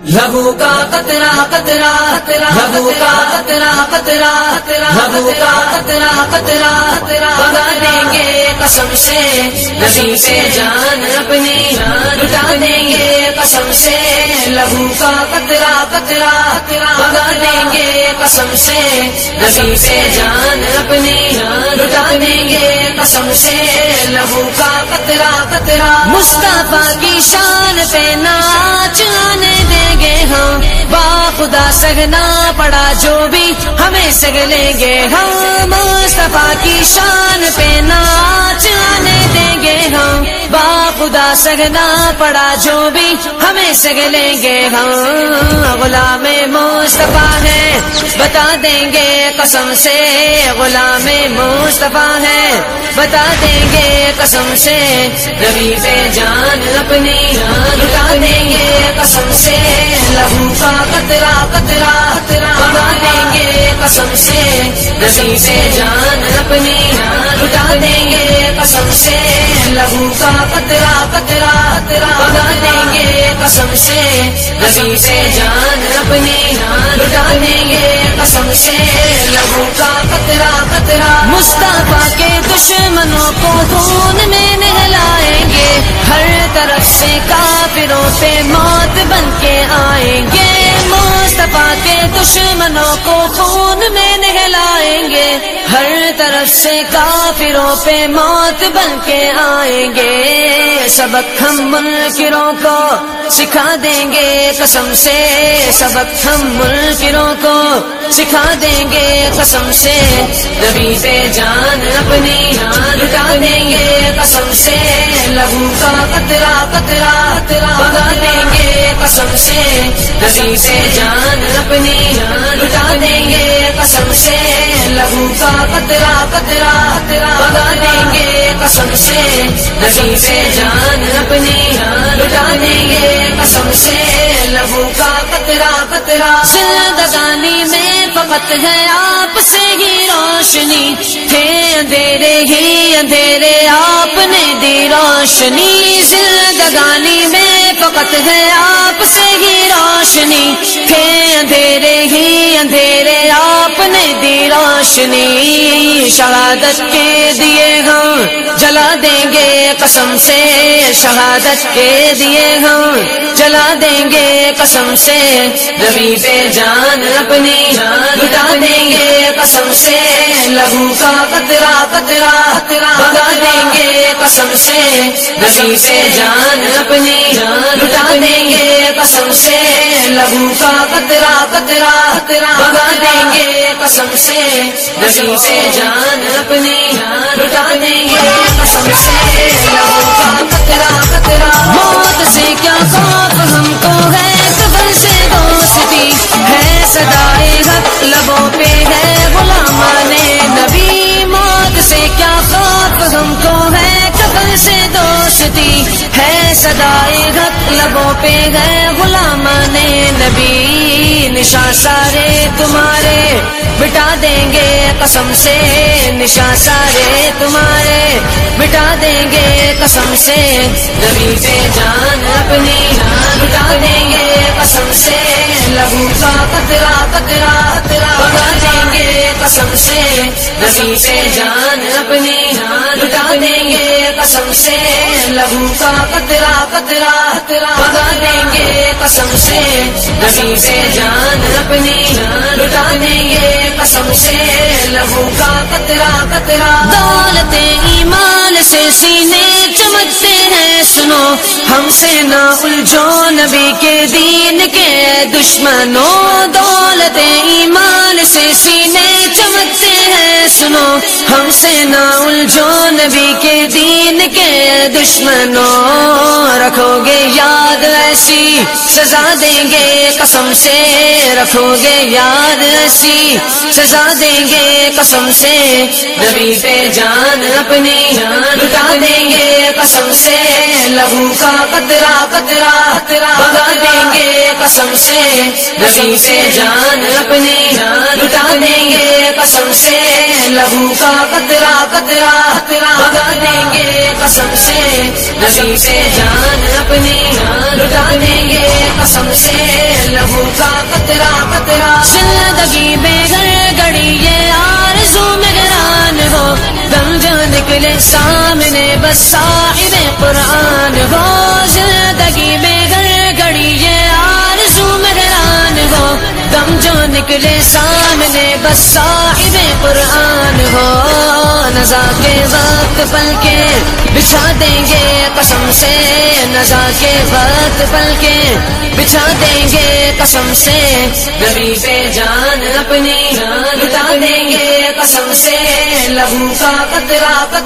لہو کا قطرہ قطرہ لہو کا قطرہ قطرہ لہو کا قطرہ قطرہ بگا دیں گے قسم سے نبی پہ جان اپنی لٹا دیں گے قسم سے لہو کا قطرہ قطرہ بگا دیں گے قسم سے نبی پہ جان اپنی لٹا دیں گے قسم سے لہو کا قطرہ قطرہ مصطفیٰ کی شان پہ ناچ آنے دیں گے ہم با خدا سگنا پڑا جو بھی ہمیں سگ لیں گے ہم مصطفیٰ کی شان پہ ناچ آنے دیں گے ہم با خدا سگنا پڑا جو بھی ہمیں سگ لیں گے ہم غلام مصطفیٰ ہے بتا دیں گے قسم سے غلام مصطفیٰ ہے بتا دیں گے قسم سے نبی پہ جان اپنی لٹا دیں گے قسم سے لہو کا قطرہ قطرہ بگا دیں گے قسم سے نبی پہ جان اپنی لٹا دیں گے قسم سے لہو کا قطرہ قطرہ بگا دیں گے قسم سے نبی پہ جان اپنی لٹا دیں گے قسم سے لہو کا قطرہ قطرہ مصطفیٰ کے دشمنوں کو خون میں نہلائیں گے ہر طرف سے کافروں پہ موت بن کے آئیں گے مصطفیٰ کے دشمنوں کو خون میں نہلائیں گے ہر طرف سے کافروں پہ موت بن کے آئیں گے سبق ہم منکروں کو سکھا دیں گے قسم سے سبق ہم منکروں کو سکھا دیں گے قسم سے نبی پہ جان اپنی لٹا دیں گے قسم سے لہو کا قطرہ قطرہ بگا دیں گے قسم سے نبی پہ جان اپنی لٹا دیں گے قسم سے لہو کا قطرہ قطرہ بگا دیں گے قسم سے نبی پہ جان اپنی لٹا دیں گے قسم سے لہو کا قطرہ قطرہ زندگانی میں فقط ہے آپ سے ہی روشنی تھے اندھیرے ہی اندھیرے آپ نے دی روشنی زندگانی میں فقط ہے آپ سے ہی روشنی تھے اندھیرے ہی اندھیرے آپ نے دی روشنی شہادت کے دیے ہم جلا دیں گے قسم سے شہادت کے دیے ہم جلا دیں گے قسم سے نبی پہ جان اپنی لٹا دیں گے قسم سے لہو کا قطرہ قطرہ بگا دیں گے قسم سے نبی پہ جان اپنی لٹا دیں گے قسم سے لہو کا قطرہ قطرہ بگا دیں گے قسم سے نبی پہ جان اپنی لٹا دیں گے قسم سے لہو کا قطرہ قطرہ موت سے کیا خوف ہم کو ہے قبر سے دوستی ہے صدائے حق لبوں پہ ہے غلامان نبی موت سے کیا خوف ہم کو ہے قبر سے دوستی ہے صدائے حق لبوں پہ ہے غلامان نبی نشان سارے تمہارے مٹا دیں گے قسم سے نشان سارے تمہارے مٹا دیں گے قسم سے نبی پہ جان اپنی لٹا دیں گے قسم سے لہو کا قطرہ قطرہ بگا دیں گے قسم سے نبی پہ جان اپنی لٹا دیں گے قسم سے لہو کا قطرہ قطرہ بگا دیں گے قسم سے نبی پہ جان اپنی لٹا دیں گے قسم سے لہو کا قطرہ قطرہ دولت ایمان سے سینے چمکتے ہیں سنو ہم سے نہ الجھو نبی کے دین کے دشمنوں دولت ایمان سے سینے چمکتے ہیں سنو ہم سے نہ الجھو نبی کے دین کے دشمنوں رکھو گے یاد ایسی سزا دیں گے قسم سے رکھو گے یاد ایسی سزا دیں گے قسم سے نبی پہ جان اپنی لٹا دیں گے قسم سے لہو کا قطرہ قطرہ بگا دیں گے قسم سے نبی پہ جان اپنی لٹا دیں گے قسم سے لہو کا قطرہ قطرہ بگا دیں گے قسم سے نبی پہ جان اپنی لٹا دیں گے قسم سے نکلے سامنے بس صاحب قرآن ہو، زندگی میں گھڑی یہ آرزو مہران ہو، دم جو نکلے سامنے بس صاحب قرآن ہو، نزا کے وقت پل کے بچھا دیں گے قسم سے، نزا کے وقت پل کے بچھا دیں گے قسم سے، نبی پہ جان اپنی لٹا دیں گے قسم سے، لہو کا قطرہ قطرہ